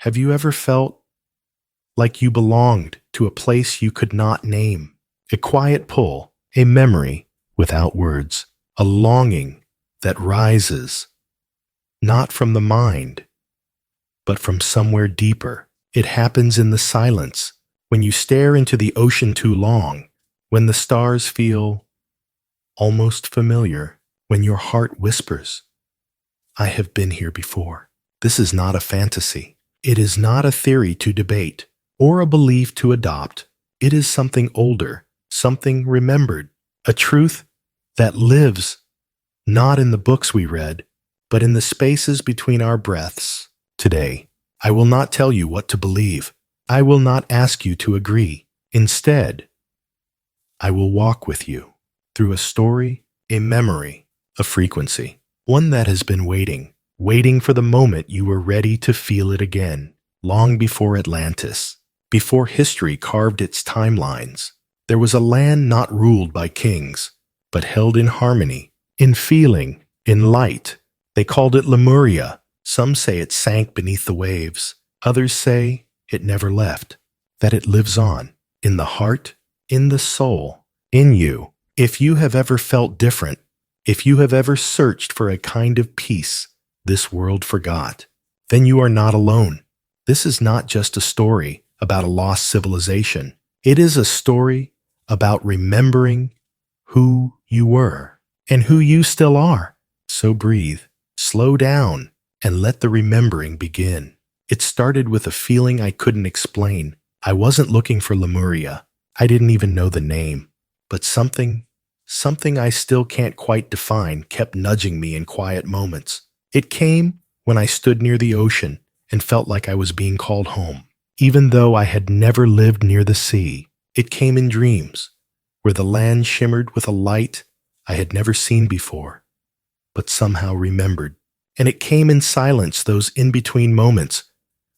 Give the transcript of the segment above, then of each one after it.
Have you ever felt like you belonged to a place you could not name? A quiet pull, a memory without words, a longing that rises not from the mind, but from somewhere deeper. It happens in the silence, when you stare into the ocean too long, when the stars feel almost familiar, when your heart whispers, I have been here before. This is not a fantasy. It is not a theory to debate or a belief to adopt. It is something older, something remembered, a truth that lives not in the books we read, but in the spaces between our breaths. Today, I will not tell you what to believe. I will not ask you to agree. Instead, I will walk with you through a story, a memory, a frequency, one that has been waiting for the moment you were ready to feel it again. Long before Atlantis, before history carved its timelines, there was a land not ruled by kings, but held in harmony, in feeling, in light. They called it Lemuria. Some say it sank beneath the waves. Others say it never left, that it lives on, in the heart, in the soul, in you. If you have ever felt different, if you have ever searched for a kind of peace this world forgot, then you are not alone. This is not just a story about a lost civilization. It is a story about remembering who you were and who you still are. So breathe, slow down, and let the remembering begin. It started with a feeling I couldn't explain. I wasn't looking for Lemuria. I didn't even know the name. But something I still can't quite define kept nudging me in quiet moments. It came when I stood near the ocean and felt like I was being called home. Even though I had never lived near the sea, it came in dreams, where the land shimmered with a light I had never seen before, but somehow remembered. And it came in silence, those in-between moments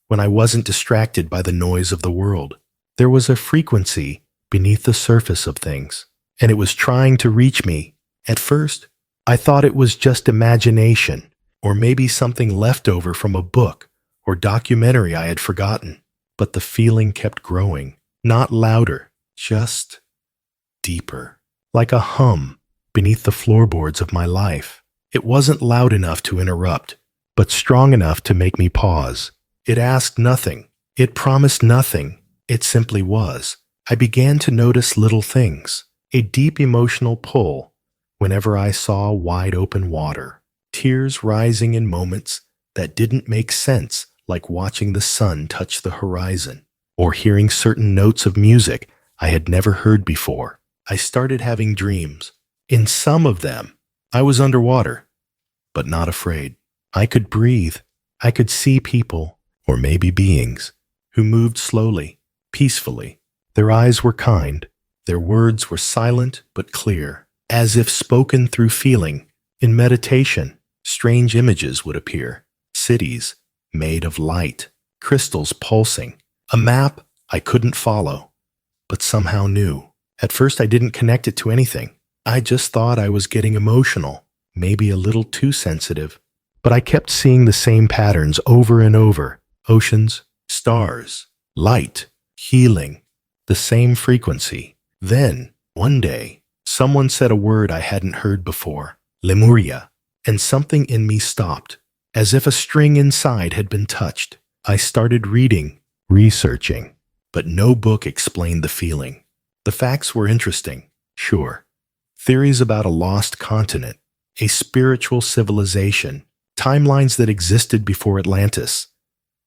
when I wasn't distracted by the noise of the world. There was a frequency beneath the surface of things, and it was trying to reach me. At first, I thought it was just imagination, or maybe something left over from a book or documentary I had forgotten. But the feeling kept growing, not louder, just deeper, like a hum beneath the floorboards of my life. It wasn't loud enough to interrupt, but strong enough to make me pause. It asked nothing. It promised nothing. It simply was. I began to notice little things, a deep emotional pull whenever I saw wide open water, tears rising in moments that didn't make sense, like watching the sun touch the horizon, or hearing certain notes of music I had never heard before. I started having dreams. In some of them, I was underwater, but not afraid. I could breathe. I could see people, or maybe beings, who moved slowly, peacefully. Their eyes were kind. Their words were silent but clear, as if spoken through feeling. In meditation, strange images would appear. Cities made of light, crystals pulsing, a map I couldn't follow, but somehow knew. At first I didn't connect it to anything. I just thought I was getting emotional, maybe a little too sensitive, but I kept seeing the same patterns over and over. Oceans, stars, light, healing, the same frequency. Then, one day, someone said a word I hadn't heard before, Lemuria, and something in me stopped. As if a string inside had been touched. I started reading, researching, but no book explained the feeling. The facts were interesting, sure. Theories about a lost continent, a spiritual civilization, timelines that existed before Atlantis.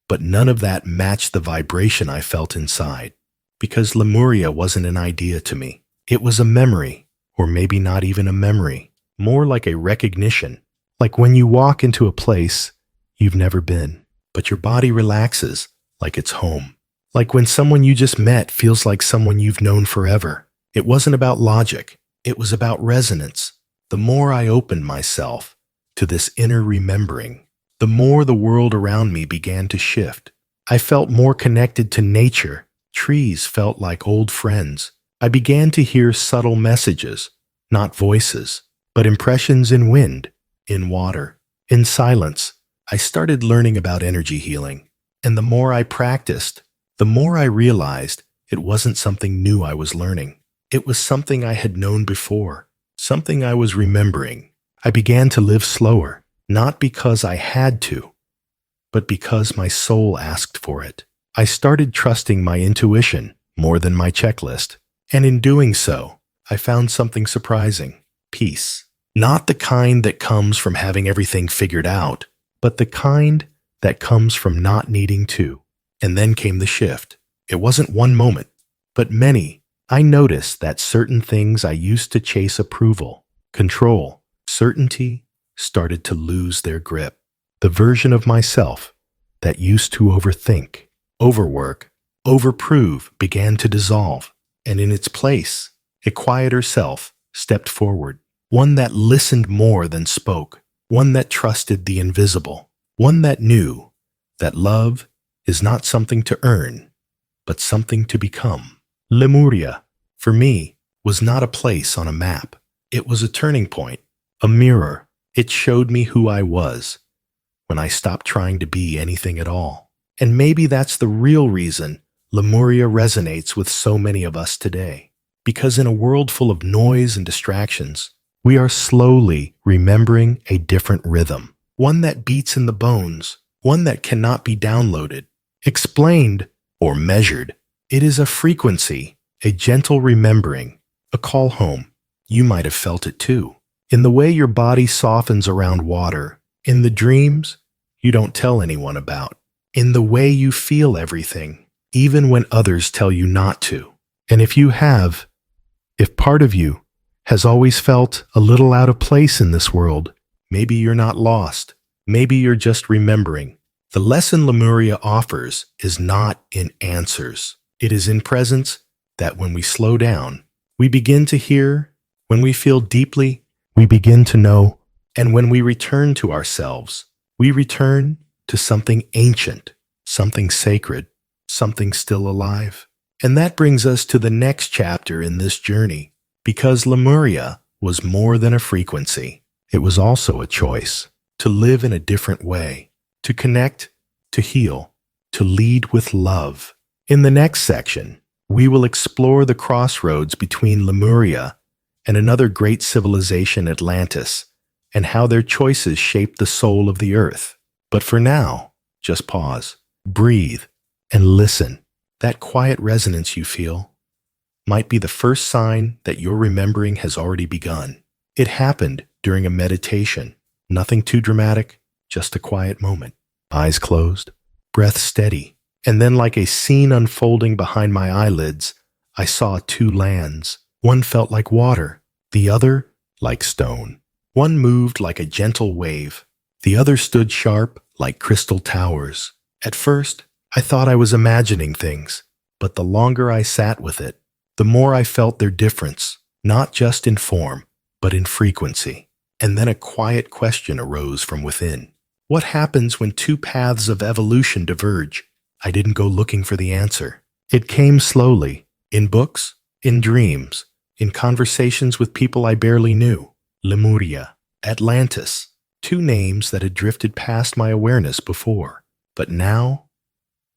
But none of that matched the vibration I felt inside, because Lemuria wasn't an idea to me. It was a memory, or maybe not even a memory, more like a recognition. Like when you walk into a place you've never been, but your body relaxes like it's home. Like when someone you just met feels like someone you've known forever. It wasn't about logic. It was about resonance. The more I opened myself to this inner remembering, the more the world around me began to shift. I felt more connected to nature. Trees felt like old friends. I began to hear subtle messages, not voices, but impressions in wind, in water, in silence. I started learning about energy healing, And the more I practiced, the more I realized it wasn't something new I was learning. It was something I had known before, something I was remembering. I began to live slower, not because I had to, but because my soul asked for it. I started trusting my intuition more than my checklist. And in doing so, I found something surprising: peace. Not the kind that comes from having everything figured out, but the kind that comes from not needing to. And then came the shift. It wasn't one moment, but many. I noticed that certain things I used to chase approval, control, certainty started to lose their grip. The version of myself that used to overthink, overwork, overprove began to dissolve, and in its place, a quieter self stepped forward, one that listened more than spoke, one that trusted the invisible, one that knew that love is not something to earn, but something to become. Lemuria, for me, was not a place on a map. It was a turning point, a mirror. It showed me who I was when I stopped trying to be anything at all. And maybe that's the real reason Lemuria resonates with so many of us today. Because in a world full of noise and distractions, we are slowly remembering a different rhythm, one that beats in the bones, one that cannot be downloaded, explained, or measured. It is a frequency, a gentle remembering, a call home. You might have felt it too. In the way your body softens around water, in the dreams you don't tell anyone about, in the way you feel everything, even when others tell you not to. And if part of you has always felt a little out of place in this world, maybe you're not lost. Maybe you're just remembering. The lesson Lemuria offers is not in answers. It is in presence that when we slow down, we begin to hear. When we feel deeply, we begin to know. And when we return to ourselves, we return to something ancient, something sacred, something still alive. And that brings us to the next chapter in this journey, because Lemuria was more than a frequency. It was also a choice to live in a different way, to connect, to heal, to lead with love. In the next section, we will explore the crossroads between Lemuria and another great civilization, Atlantis, and how their choices shaped the soul of the earth. But for now, just pause, breathe, and listen. That quiet resonance you feel might be the first sign that your remembering has already begun. It happened during a meditation. Nothing too dramatic, just a quiet moment. Eyes closed, breath steady. And then, like a scene unfolding behind my eyelids, I saw two lands. One felt like water, the other like stone. One moved like a gentle wave. The other stood sharp like crystal towers. At first, I thought I was imagining things, but the longer I sat with it, the more I felt their difference, not just in form, but in frequency. And then a quiet question arose from within. What happens when two paths of evolution diverge? I didn't go looking for the answer. It came slowly, in books, in dreams, in conversations with people I barely knew. Lemuria, Atlantis, two names that had drifted past my awareness before. But now,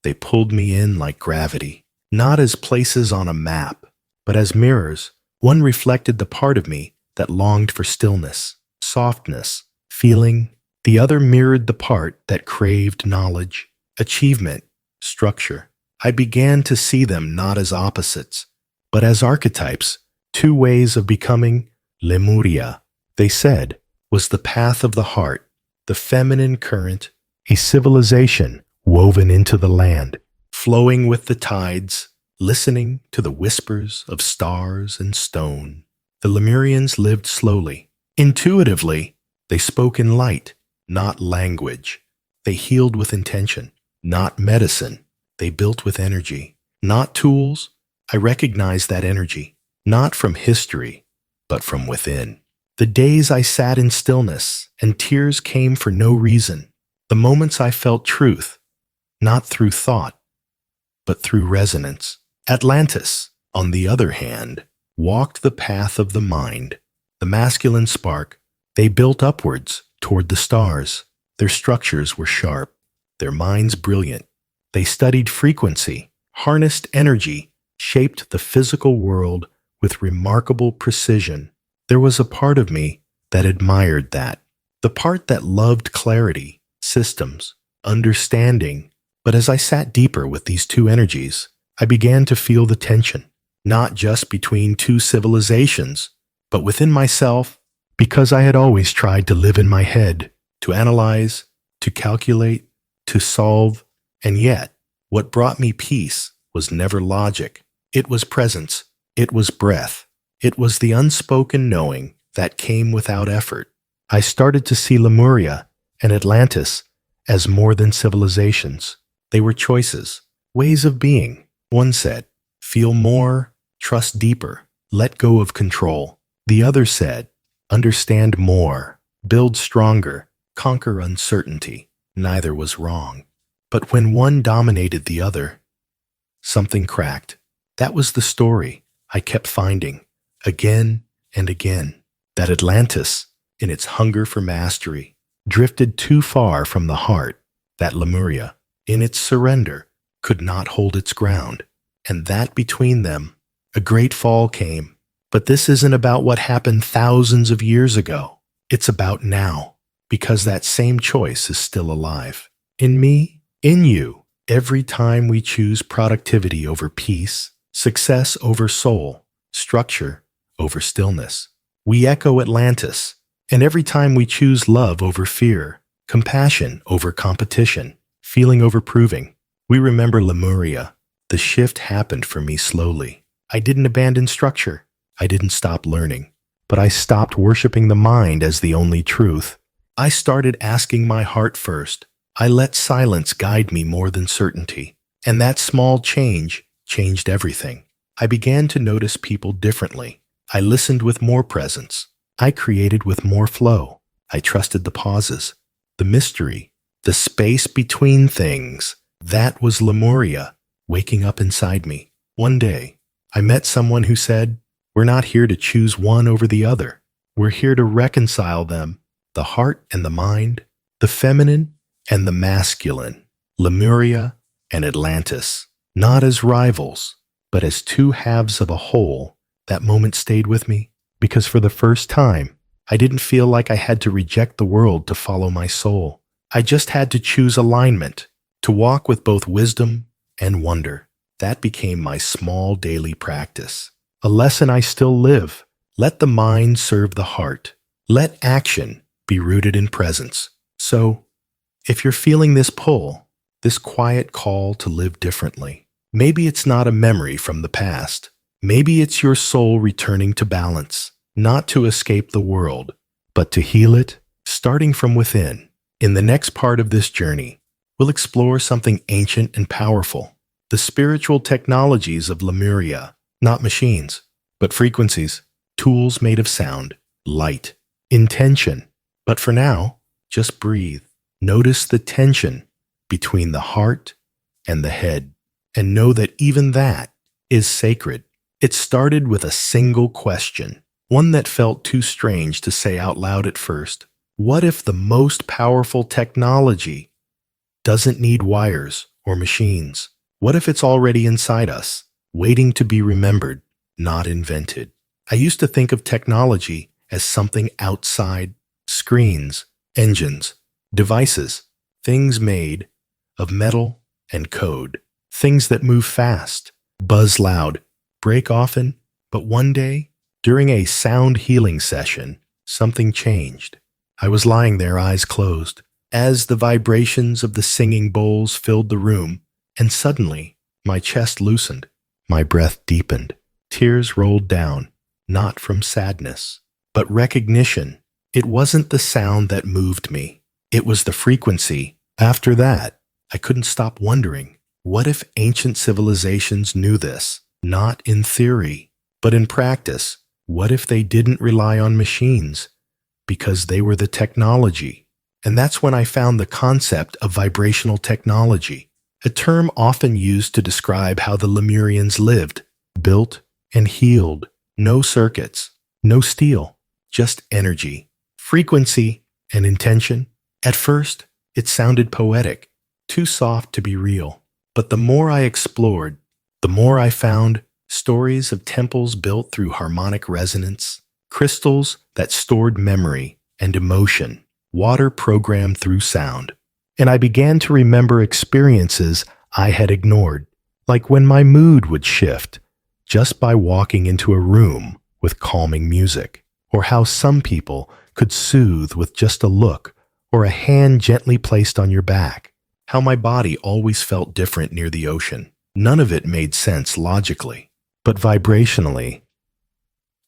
they pulled me in like gravity, not as places on a map, but as mirrors. One reflected the part of me that longed for stillness, softness, feeling. The other mirrored the part that craved knowledge, achievement, structure. I began to see them not as opposites, but as archetypes, two ways of becoming. Lemuria, they said, was the path of the heart, the feminine current, a civilization woven into the land, flowing with the tides, listening to the whispers of stars and stone. The Lemurians lived slowly. Intuitively, they spoke in light, not language. They healed with intention, not medicine. They built with energy, not tools. I recognized that energy, not from history, but from within. The days I sat in stillness and tears came for no reason. The moments I felt truth, not through thought, but through resonance. Atlantis, on the other hand, walked the path of the mind, the masculine spark. They built upwards toward the stars. Their structures were sharp, their minds brilliant, They studied frequency, harnessed energy, shaped the physical world with remarkable precision. There was a part of me that admired that. The part that loved clarity, systems, understanding. But as I sat deeper with these two energies, I began to feel the tension, not just between two civilizations, but within myself, because I had always tried to live in my head, to analyze, to calculate, to solve, and yet, what brought me peace was never logic. It was presence. It was breath. It was the unspoken knowing that came without effort. I started to see Lemuria and Atlantis as more than civilizations. They were choices, ways of being. One said, feel more, trust deeper, let go of control. The other said, understand more, build stronger, conquer uncertainty. Neither was wrong. But when one dominated the other, something cracked. That was the story I kept finding, again and again. That Atlantis, in its hunger for mastery, drifted too far from the heart. That Lemuria, in its surrender, could not hold its ground. And that between them, a great fall came. But this isn't about what happened thousands of years ago. It's about now, because that same choice is still alive. In me, in you, every time we choose productivity over peace, success over soul, structure over stillness, we echo Atlantis. And every time we choose love over fear, compassion over competition, feeling over proving, we remember Lemuria. The shift happened for me slowly. I didn't abandon structure. I didn't stop learning. But I stopped worshiping the mind as the only truth. I started asking my heart first. I let silence guide me more than certainty. And that small change changed everything. I began to notice people differently. I listened with more presence. I created with more flow. I trusted the pauses, the mystery, the space between things. That was Lemuria waking up inside me. One day, I met someone who said, we're not here to choose one over the other. We're here to reconcile them, the heart and the mind, the feminine and the masculine, Lemuria and Atlantis, not as rivals, but as two halves of a whole. That moment stayed with me because for the first time, I didn't feel like I had to reject the world to follow my soul. I just had to choose alignment, to walk with both wisdom and wonder. That became my small daily practice. A lesson I still live. Let the mind serve the heart. Let action be rooted in presence. So, if you're feeling this pull, this quiet call to live differently, maybe it's not a memory from the past. Maybe it's your soul returning to balance, not to escape the world, but to heal it, starting from within. In the next part of this journey, we'll explore something ancient and powerful, the spiritual technologies of Lemuria, not machines, but frequencies, tools made of sound, light, intention. But for now, just breathe. Notice the tension between the heart and the head, and know that even that is sacred. It started with a single question, one that felt too strange to say out loud at first. What if the most powerful technology doesn't need wires or machines? What if it's already inside us, waiting to be remembered, not invented? I used to think of technology as something outside, screens, engines, devices, things made of metal and code, things that move fast, buzz loud, break often. But one day, during a sound healing session, something changed. I was lying there, eyes closed, as the vibrations of the singing bowls filled the room, and suddenly my chest loosened, my breath deepened, tears rolled down, not from sadness, but recognition. It wasn't the sound that moved me. It was the frequency. After that, I couldn't stop wondering, what if ancient civilizations knew this? Not in theory, but in practice. What if they didn't rely on machines because they were the technology? And that's when I found the concept of vibrational technology, a term often used to describe how the Lemurians lived, built, and healed. No circuits, no steel, just energy, frequency, and intention. At first, it sounded poetic, too soft to be real. But the more I explored, the more I found stories of temples built through harmonic resonance, crystals that stored memory and emotion, water programmed through sound. And I began to remember experiences I had ignored, like when my mood would shift just by walking into a room with calming music, or how some people could soothe with just a look or a hand gently placed on your back, how my body always felt different near the ocean. None of it made sense logically, but vibrationally,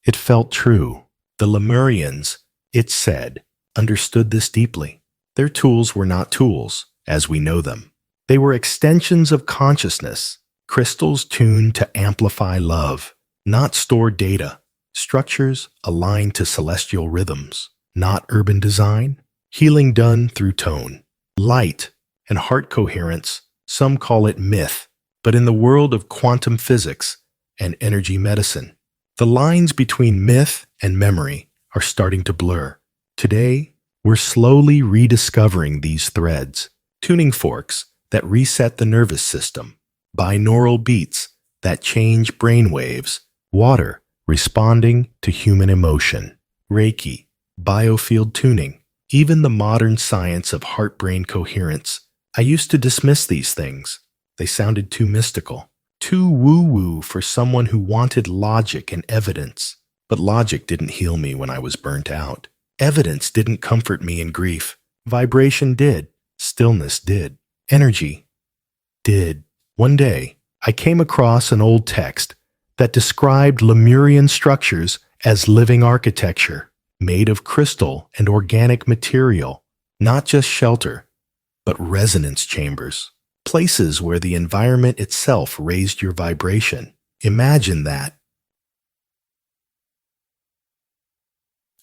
it felt true. The Lemurians, it said, understood this deeply. Their tools were not tools, as we know them. They were extensions of consciousness, crystals tuned to amplify love, not store data, structures aligned to celestial rhythms, not urban design, healing done through tone, light, and heart coherence. Some call it myth, but in the world of quantum physics and energy medicine, the lines between myth and memory are starting to blur. Today, we're slowly rediscovering these threads, tuning forks that reset the nervous system, binaural beats that change brain waves, water responding to human emotion, Reiki, biofield tuning, even the modern science of heart-brain coherence. I used to dismiss these things. They sounded too mystical, too woo-woo for someone who wanted logic and evidence. But logic didn't heal me when I was burnt out. Evidence didn't comfort me in grief. Vibration did. Stillness did. Energy did. One day, I came across an old text that described Lemurian structures as living architecture, made of crystal and organic material, not just shelter, but resonance chambers, places where the environment itself raised your vibration. Imagine that.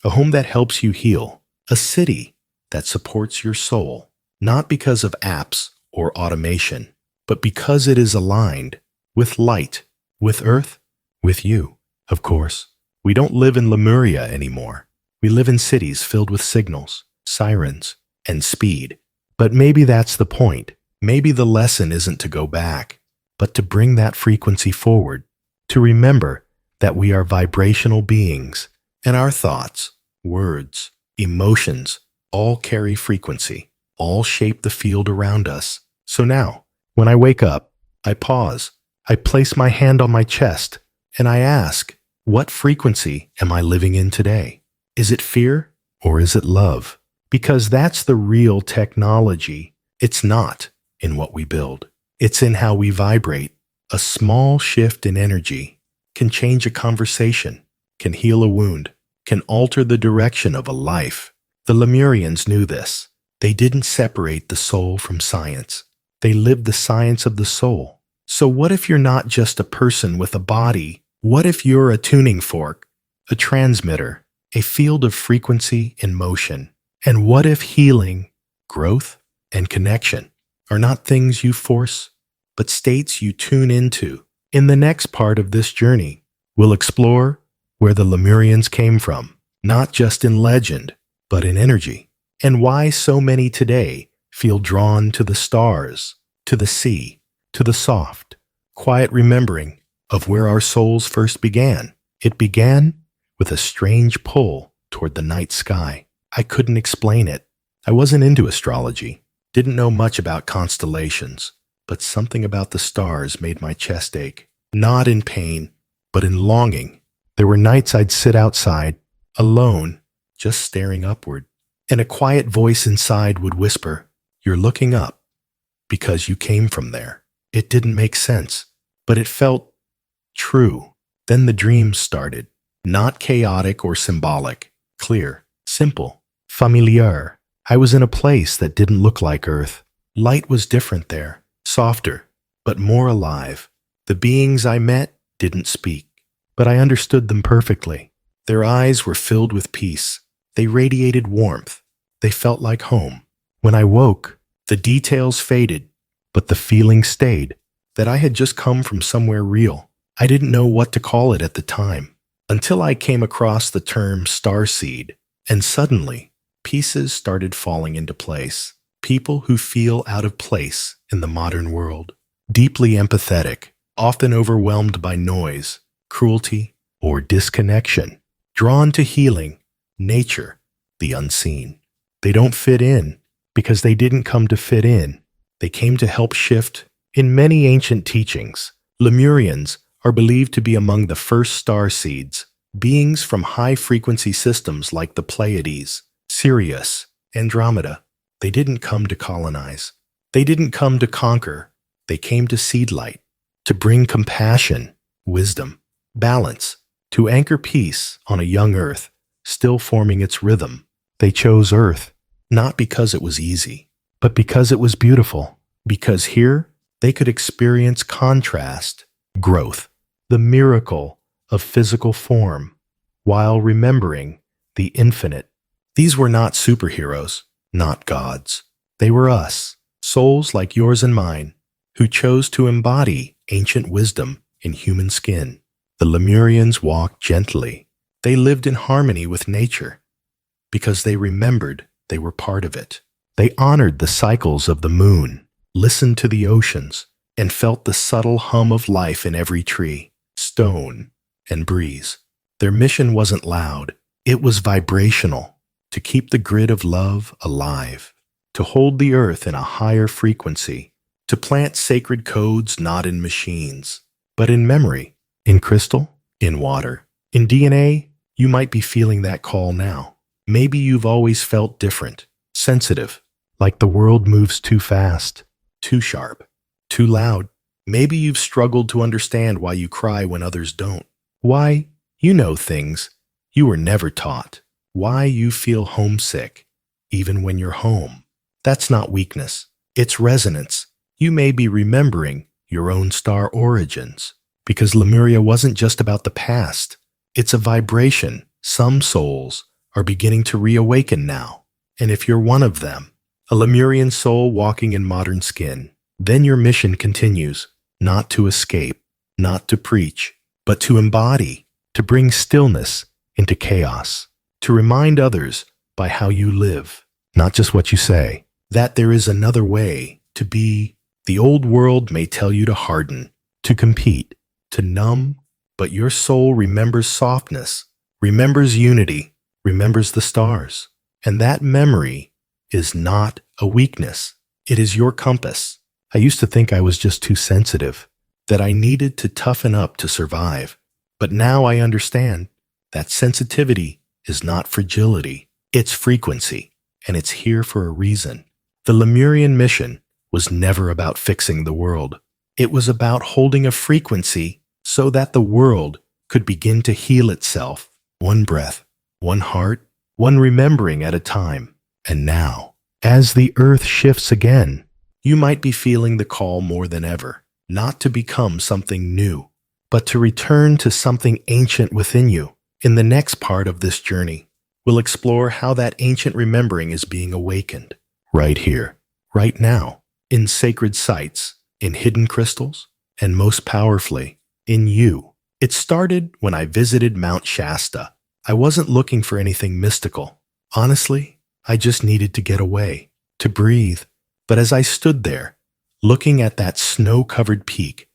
A home that helps you heal, a city that supports your soul, not because of apps or automation, but because it is aligned with light, with earth, with you. Of course, we don't live in Lemuria anymore. We live in cities filled with signals, sirens, and speed. But maybe that's the point. Maybe the lesson isn't to go back, but to bring that frequency forward, to remember that we are vibrational beings, and our thoughts, words, emotions all carry frequency, all shape the field around us. So now, when I wake up, I pause, I place my hand on my chest, and I ask, what frequency am I living in today? Is it fear or is it love? Because that's the real technology. It's not in what we build. It's in how we vibrate. A small shift in energy can change a conversation, can heal a wound, can alter the direction of a life. The Lemurians knew this. They didn't separate the soul from science. They lived the science of the soul. So what if you're not just a person with a body? What if you're a tuning fork, a transmitter, a field of frequency in motion? And what if healing, growth, and connection are not things you force, but states you tune into? In the next part of this journey, we'll explore where the Lemurians came from, not just in legend, but in energy, and why so many today feel drawn to the stars, to the sea, to the soft, quiet remembering of where our souls first began. It began with a strange pull toward the night sky. I couldn't explain it. I wasn't into astrology, didn't know much about constellations, but something about the stars made my chest ache, not in pain, but in longing. There were nights I'd sit outside, alone, just staring upward, and a quiet voice inside would whisper, "You're looking up because you came from there." It didn't make sense, but it felt true. Then the dreams started, not chaotic or symbolic, clear, simple, familiar. I was in a place that didn't look like Earth. Light was different there, softer, but more alive. The beings I met didn't speak, but I understood them perfectly. Their eyes were filled with peace. They radiated warmth. They felt like home. When I woke, the details faded, but the feeling stayed, that I had just come from somewhere real. I didn't know what to call it at the time, until I came across the term Starseed, and suddenly, pieces started falling into place. People who feel out of place in the modern world. deeply empathetic, often overwhelmed by noise, cruelty, or disconnection, drawn to healing, nature, the unseen. They don't fit in because they didn't come to fit in. They came to help shift. In many ancient teachings, Lemurians are believed to be among the first starseeds, beings from high-frequency systems like the Pleiades, Sirius, Andromeda. They didn't come to colonize. They didn't come to conquer. They came to seed light, to bring compassion, wisdom, balance, to anchor peace on a young Earth, still forming its rhythm. They chose Earth, not because it was easy, but because it was beautiful, because here they could experience contrast, growth, the miracle of physical form, while remembering the infinite. These were not superheroes, not gods. They were us, souls like yours and mine, who chose to embody ancient wisdom in human skin. The Lemurians walked gently. They lived in harmony with nature because they remembered they were part of it. They honored the cycles of the moon, listened to the oceans, and felt the subtle hum of life in every tree, stone, and breeze. Their mission wasn't loud. It was vibrational, to keep the grid of love alive, to hold the earth in a higher frequency, to plant sacred codes not in machines, but in memory, in crystal, in water, in DNA. You might be feeling that call now. Maybe you've always felt different, sensitive, like the world moves too fast, too sharp, too loud. Maybe you've struggled to understand why you cry when others don't. Why you know things you were never taught. Why you feel homesick, even when you're home. That's not weakness. It's resonance. You may be remembering your own star origins, because Lemuria wasn't just about the past. It's a vibration. Some souls are beginning to reawaken now. And if you're one of them, a Lemurian soul walking in modern skin, then your mission continues, not to escape, not to preach, but to embody, to bring stillness into chaos, to remind others by how you live, not just what you say, that there is another way to be. The old world may tell you to harden, to compete, to numb, but your soul remembers softness, remembers unity, remembers the stars. And that memory is not a weakness. It is your compass. I used to think I was just too sensitive, that I needed to toughen up to survive. But now I understand that sensitivity is not fragility. It's frequency, and it's here for a reason. The Lemurian mission was never about fixing the world. It was about holding a frequency so that the world could begin to heal itself, one breath, one heart, one remembering at a time. And now, as the earth shifts again, you might be feeling the call more than ever, not to become something new, but to return to something ancient within you. In the next part of this journey, we'll explore how that ancient remembering is being awakened, right here, right now, in sacred sites, in hidden crystals, and most powerfully, in you. It started when I visited Mount Shasta. I wasn't looking for anything mystical. Honestly, I just needed to get away, to breathe. But as I stood there, looking at that snow-covered peak,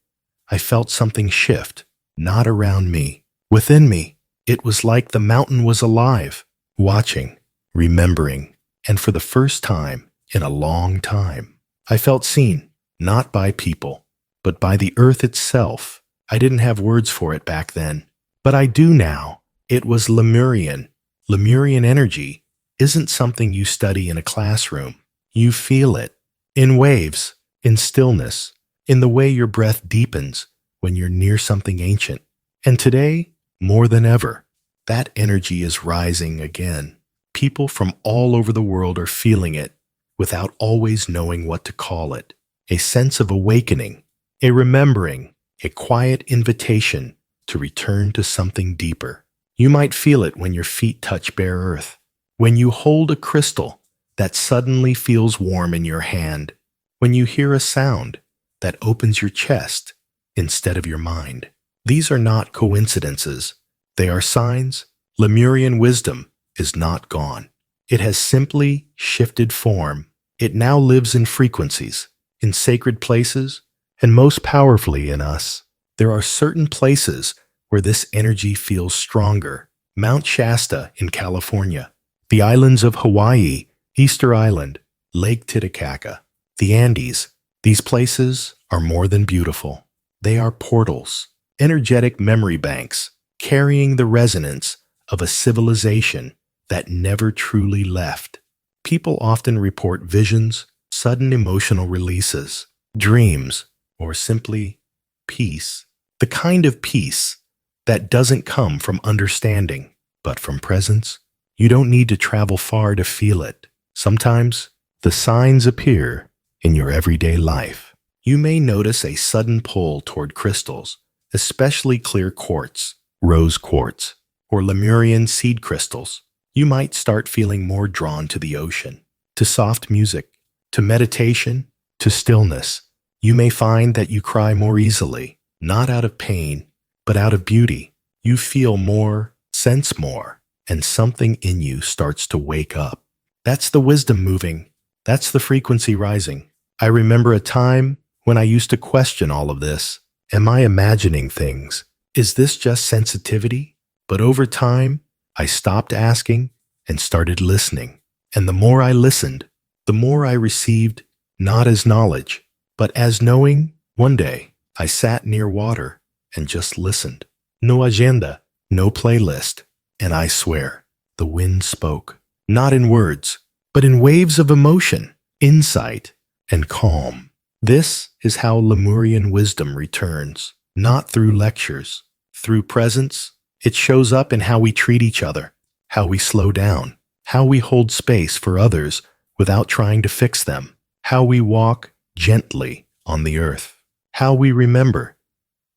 I felt something shift, not around me, within me. It was like the mountain was alive, watching, remembering, and for the first time in a long time, I felt seen, not by people, but by the earth itself. I didn't have words for it back then, but I do now. It was Lemurian. Lemurian energy isn't something you study in a classroom. You feel it, in waves, in stillness, in the way your breath deepens when you're near something ancient. And today, more than ever, that energy is rising again. People from all over the world are feeling it without always knowing what to call it. A sense of awakening, a remembering, a quiet invitation to return to something deeper. You might feel it when your feet touch bare earth, when you hold a crystal that suddenly feels warm in your hand, when you hear a sound that opens your chest instead of your mind. These are not coincidences. They are signs. Lemurian wisdom is not gone. It has simply shifted form. It now lives in frequencies, in sacred places, And most powerfully in us, there are certain places where this energy feels stronger. Mount Shasta in California, the islands of Hawaii, Easter Island, Lake Titicaca, the Andes. These places are more than beautiful. They are portals, energetic memory banks, carrying the resonance of a civilization that never truly left. People often report visions, sudden emotional releases, dreams, or simply peace. The kind of peace that doesn't come from understanding, but from presence. You don't need to travel far to feel it. Sometimes the signs appear in your everyday life. You may notice a sudden pull toward crystals, especially clear quartz, rose quartz, or Lemurian seed crystals. You might start feeling more drawn to the ocean, to soft music, to meditation, to stillness. You may find that you cry more easily, not out of pain, but out of beauty. You feel more, sense more, and something in you starts to wake up. That's the wisdom moving. That's the frequency rising. I remember a time when I used to question all of this. Am I imagining things? Is this just sensitivity? But over time, I stopped asking and started listening. And the more I listened, the more I received, not as knowledge, but as knowing. One day, I sat near water and just listened. No agenda, no playlist. And I swear, the wind spoke, not in words, but in waves of emotion, insight, and calm. This is how Lemurian wisdom returns, not through lectures, through presence. It shows up in how we treat each other, how we slow down, how we hold space for others without trying to fix them, how we walk gently on the earth, how we remember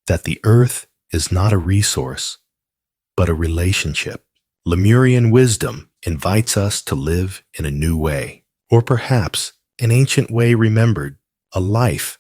that the earth is not a resource, but a relationship. Lemurian wisdom invites us to live in a new way, or perhaps an ancient way remembered, a life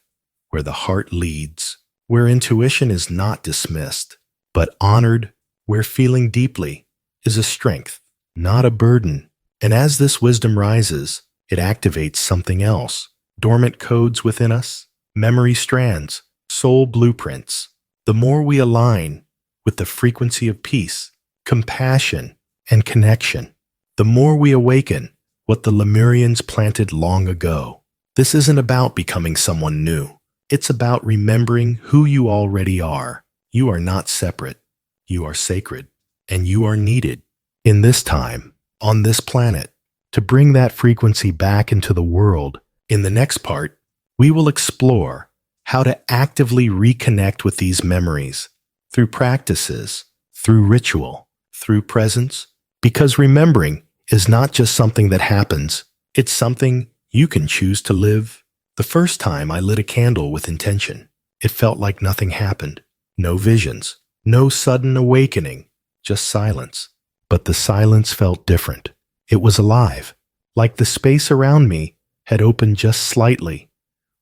where the heart leads, where intuition is not dismissed, but honored, where feeling deeply is a strength, not a burden. And as this wisdom rises, it activates something else, dormant codes within us, memory strands, soul blueprints. The more we align with the frequency of peace, compassion, and connection, the more we awaken what the Lemurians planted long ago. This isn't about becoming someone new. It's about remembering who you already are. You are not separate. You are sacred. And you are needed in this time, on this planet, to bring that frequency back into the world. In the next part, we will explore how to actively reconnect with these memories through practices, through ritual, through presence, because remembering is not just something that happens, it's something you can choose to live. The first time I lit a candle with intention, it felt like nothing happened. No visions, no sudden awakening, just silence. But the silence felt different. It was alive, like the space around me had opened just slightly,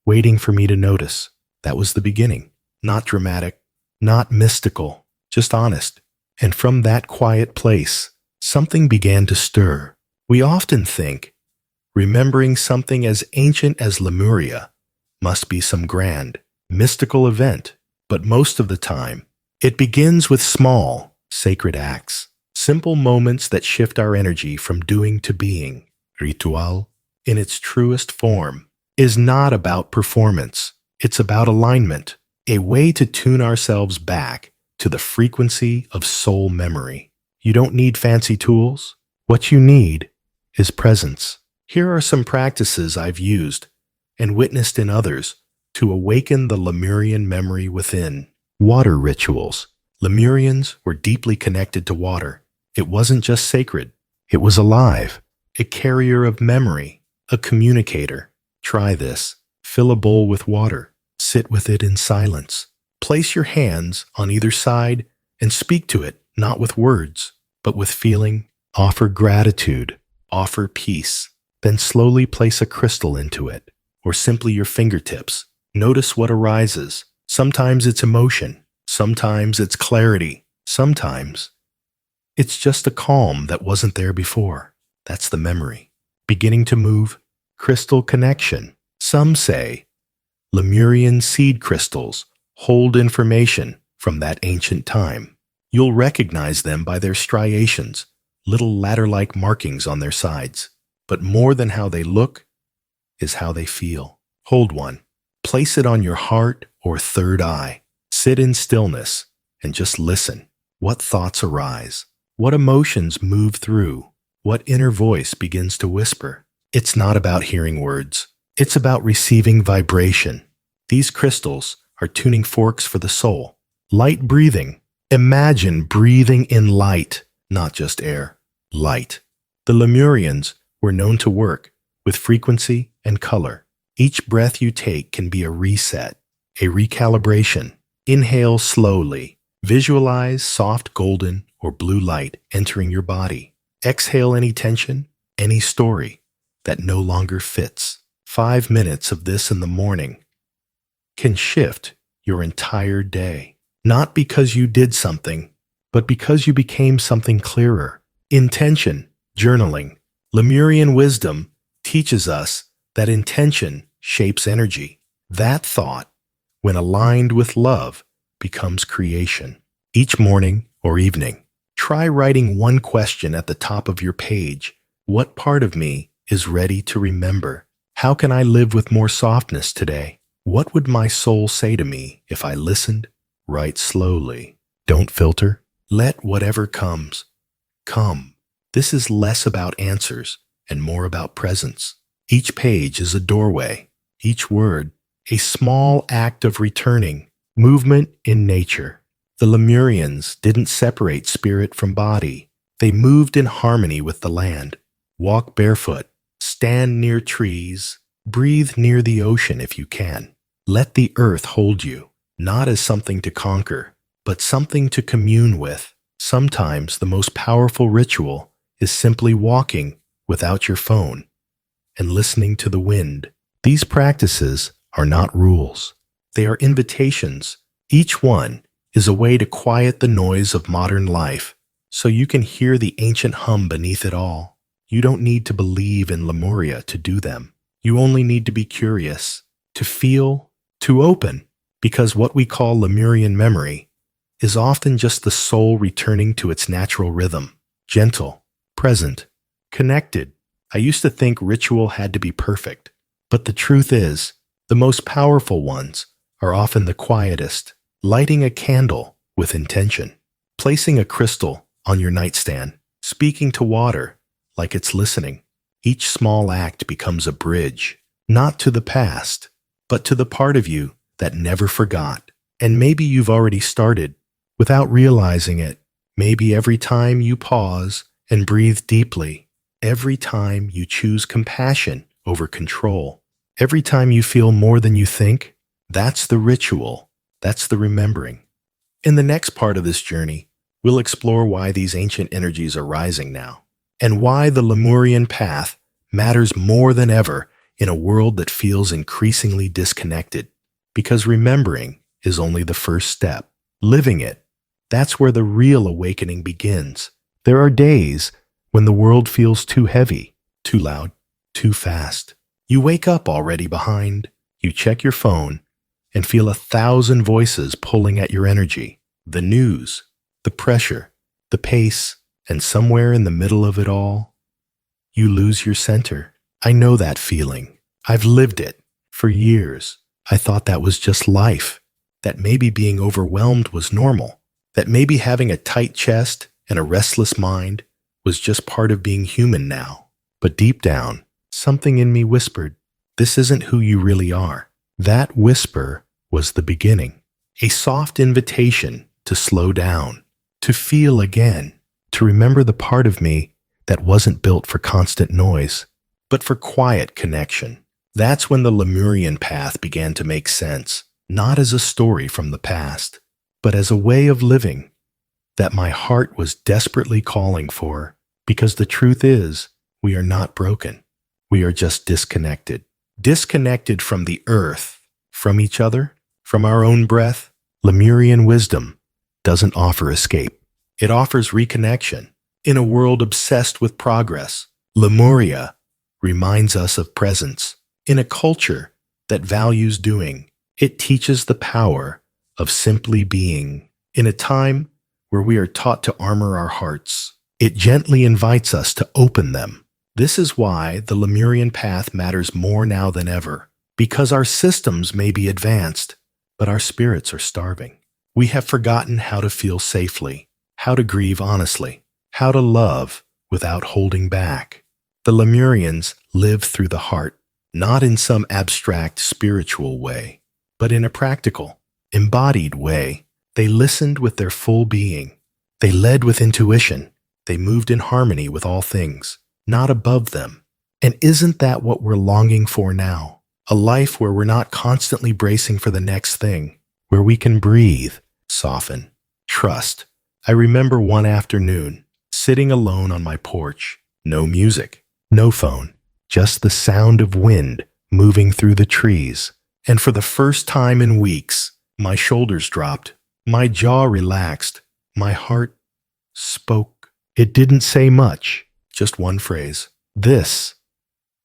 waiting for me to notice. That was the beginning. Not dramatic, not mystical, just honest. And from that quiet place, something began to stir. We often think remembering something as ancient as Lemuria must be some grand, mystical event, but most of the time, it begins with small, sacred acts, simple moments that shift our energy from doing to being. Ritual, in its truest form, is not about performance. It's about alignment, a way to tune ourselves back to the frequency of soul memory. You don't need fancy tools. What you need is presence. Here are some practices I've used and witnessed in others to awaken the Lemurian memory within. Water rituals. Lemurians were deeply connected to water. It wasn't just sacred. It was alive, a carrier of memory, a communicator. Try this. Fill a bowl with water. Sit with it in silence. Place your hands on either side and speak to it, not with words, but with feeling. Offer gratitude. Offer peace. Then slowly place a crystal into it, or simply your fingertips. Notice what arises. Sometimes it's emotion. Sometimes it's clarity. Sometimes it's just a calm that wasn't there before. That's the memory. Beginning to move. Crystal connection. Some say Lemurian seed crystals hold information from that ancient time. You'll recognize them by their striations, little ladder-like markings on their sides. But more than how they look is how they feel. Hold one. Place it on your heart or third eye. Sit in stillness and just listen. What thoughts arise? What emotions move through? What inner voice begins to whisper? It's not about hearing words. It's about receiving vibration. These crystals are tuning forks for the soul. Light breathing. Imagine breathing in light, not just air. Light. The Lemurians were known to work with frequency and color. Each breath you take can be a reset, a recalibration. Inhale slowly. Visualize soft golden or blue light entering your body. Exhale any tension, any story that no longer fits. 5 minutes of this in the morning can shift your entire day. Not because you did something, but because you became something clearer. Intention, journaling. Lemurian wisdom teaches us that intention shapes energy. That thought, when aligned with love, becomes creation. Each morning or evening, try writing one question at the top of your page. What part of me is ready to remember? How can I live with more softness today? What would my soul say to me if I listened? Write slowly. Don't filter. Let whatever comes, come. This is less about answers and more about presence. Each page is a doorway. Each word, a small act of returning. Movement in nature. The Lemurians didn't separate spirit from body. They moved in harmony with the land. Walk barefoot. Stand near trees. Breathe near the ocean if you can. Let the earth hold you, not as something to conquer, but something to commune with. Sometimes the most powerful ritual is simply walking without your phone and listening to the wind. These practices are not rules. They are invitations. Each one is a way to quiet the noise of modern life so you can hear the ancient hum beneath it all. You don't need to believe in Lemuria to do them. You only need to be curious, to feel, to open, because what we call Lemurian memory is often just the soul returning to its natural rhythm, gentle, present, connected. I used to think ritual had to be perfect, but the truth is, the most powerful ones are often the quietest. Lighting a candle with intention, placing a crystal on your nightstand, speaking to water like it's listening. Each small act becomes a bridge, not to the past, but to the part of you that never forgot. And maybe you've already started without realizing it. Maybe every time you pause and breathe deeply, every time you choose compassion over control, every time you feel more than you think, that's the ritual. That's the remembering. In the next part of this journey, we'll explore why these ancient energies are rising now, and why the Lemurian path matters more than ever in a world that feels increasingly disconnected. Because remembering is only the first step. Living it, that's where the real awakening begins. There are days when the world feels too heavy, too loud, too fast. You wake up already behind. You check your phone and feel 1,000 voices pulling at your energy. The news, the pressure, the pace, and somewhere in the middle of it all, you lose your center. I know that feeling. I've lived it for years. I thought that was just life, that maybe being overwhelmed was normal, that maybe having a tight chest and a restless mind was just part of being human now. But deep down, something in me whispered, this isn't who you really are. That whisper was the beginning, a soft invitation to slow down, to feel again, to remember the part of me that wasn't built for constant noise, but for quiet connection. That's when the Lemurian path began to make sense, not as a story from the past, but as a way of living that my heart was desperately calling for, because the truth is, we are not broken. We are just disconnected. Disconnected from the earth, from each other, from our own breath. Lemurian wisdom doesn't offer escape. It offers reconnection. In a world obsessed with progress, Lemuria reminds us of presence. In a culture that values doing. It teaches the power of simply being. In a time where we are taught to armor our hearts, it gently invites us to open them. This is why the Lemurian path matters more now than ever, because our systems may be advanced, but our spirits are starving. We have forgotten how to feel safely, how to grieve honestly, how to love without holding back. The Lemurians live through the heart, not in some abstract spiritual way, but in a practical, embodied way. They listened with their full being. They led with intuition. They moved in harmony with all things, not above them. And isn't that what we're longing for now? A life where we're not constantly bracing for the next thing, where we can breathe, soften, trust. I remember one afternoon, sitting alone on my porch, no music, no phone, just the sound of wind moving through the trees. And for the first time in weeks, my shoulders dropped, my jaw relaxed, my heart spoke. It didn't say much, just one phrase. This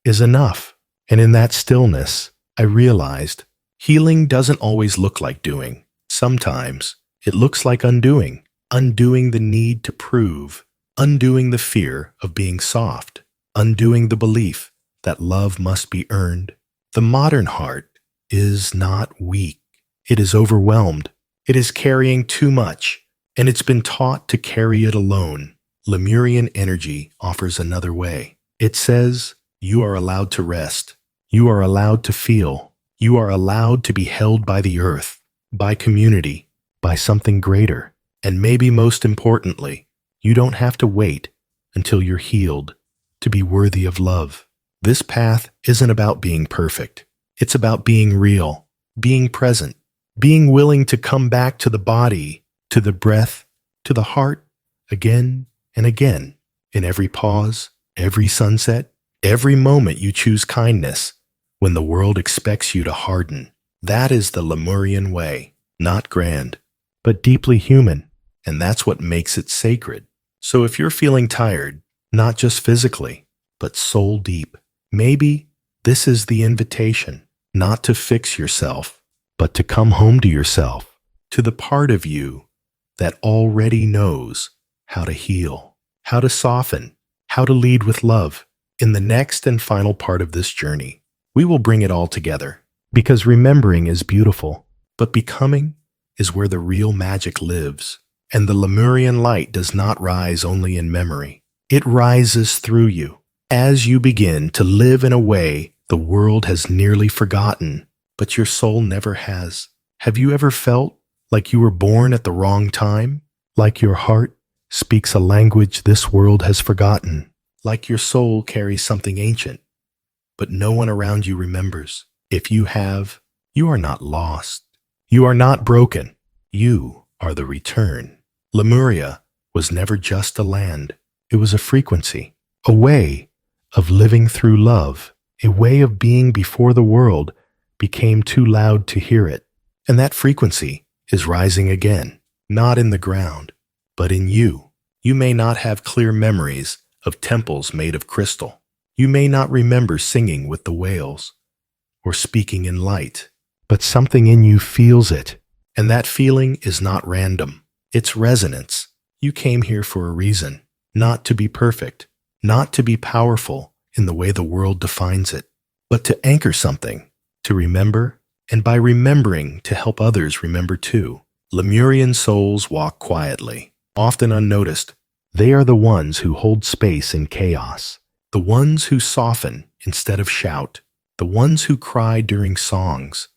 is enough. And in that stillness, I realized healing doesn't always look like doing. Sometimes it looks like undoing the need to prove, undoing the fear of being soft, undoing the belief that love must be earned. The modern heart is not weak. It is overwhelmed. It is carrying too much, and it's been taught to carry it alone. Lemurian energy offers another way. It says, you are allowed to rest. You are allowed to feel. You are allowed to be held by the earth, by community, by something greater. And maybe most importantly, you don't have to wait until you're healed to be worthy of love. This path isn't about being perfect. It's about being real, being present, being willing to come back to the body, to the breath, to the heart, again and again. In every pause, every sunset, every moment you choose kindness, when the world expects you to harden. That is the Lemurian way, not grand, but deeply human. And that's what makes it sacred. So if you're feeling tired, not just physically, but soul deep, maybe this is the invitation, not to fix yourself, but to come home to yourself, to the part of you that already knows how to heal, how to soften, how to lead with love. In the next and final part of this journey, we will bring it all together, because remembering is beautiful, but becoming is where the real magic lives. And the Lemurian light does not rise only in memory. It rises through you as you begin to live in a way the world has nearly forgotten, but your soul never has. Have you ever felt like you were born at the wrong time? Like your heart speaks a language this world has forgotten? Like your soul carries something ancient, but no one around you remembers? If you have, you are not lost. You are not broken. You are the return. Lemuria was never just a land. It was a frequency, a way of living through love, a way of being before the world became too loud to hear it. And that frequency is rising again, not in the ground, but in you. You may not have clear memories of temples made of crystal. You may not remember singing with the whales or speaking in light, but something in you feels it. And that feeling is not random. It's resonance. You came here for a reason, not to be perfect, not to be powerful in the way the world defines it, but to anchor something, to remember, and by remembering to help others remember too. Lemurian souls walk quietly, often unnoticed. They are the ones who hold space in chaos, the ones who soften instead of shout, the ones who cry during songs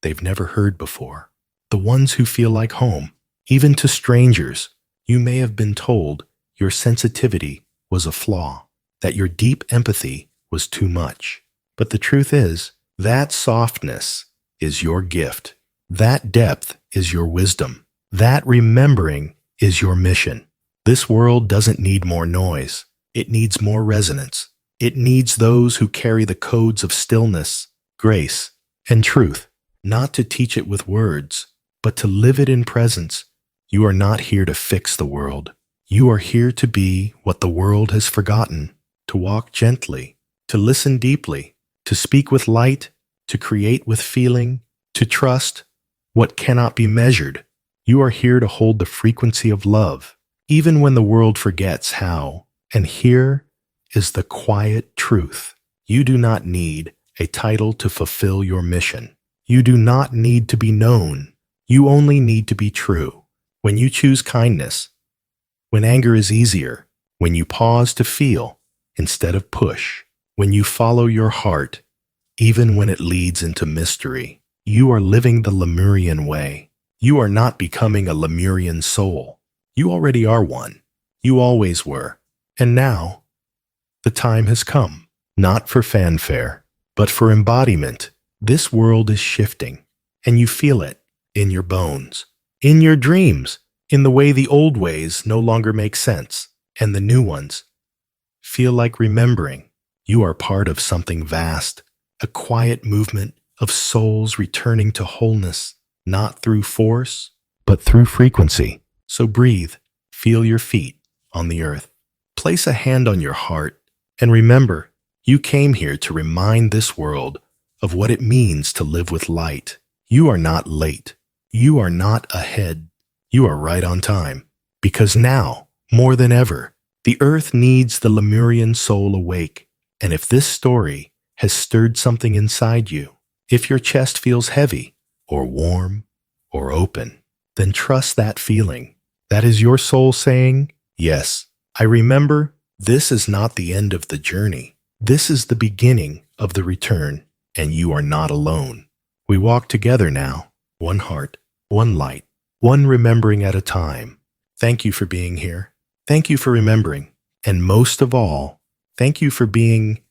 they've never heard before, the ones who feel like home. Even to strangers, you may have been told your sensitivity was a flaw, that your deep empathy was too much. But the truth is, that softness is your gift. That depth is your wisdom. That remembering is your mission. This world doesn't need more noise. It needs more resonance. It needs those who carry the codes of stillness, grace, and truth, not to teach it with words, but to live it in presence. You are not here to fix the world. You are here to be what the world has forgotten, to walk gently, to listen deeply, to speak with light to create with feeling, to trust what cannot be measured. You are here to hold the frequency of love, even when the world forgets how. And here is the quiet truth. You do not need a title to fulfill your mission. You do not need to be known. You only need to be true. When you choose kindness, when anger is easier, when you pause to feel instead of push, when you follow your heart, even when it leads into mystery, you are living the Lemurian way. You are not becoming a Lemurian soul. You already are one. You always were. And now, the time has come, not for fanfare, but for embodiment. This world is shifting, and you feel it in your bones, in your dreams, in the way the old ways no longer make sense, and the new ones feel like remembering. You are part of something vast, a quiet movement of souls returning to wholeness, not through force, but through frequency. So breathe, feel your feet on the earth. Place a hand on your heart, and remember, you came here to remind this world of what it means to live with light. You are not late. You are not ahead. You are right on time. Because now, more than ever, the earth needs the Lemurian soul awake. And if this story has stirred something inside you, if your chest feels heavy, or warm, or open, then trust that feeling. That is your soul saying, yes, I remember. This is not the end of the journey. This is the beginning of the return, and you are not alone. We walk together now, one heart, one light, one remembering at a time. Thank you for being here. Thank you for remembering. And most of all, thank you for being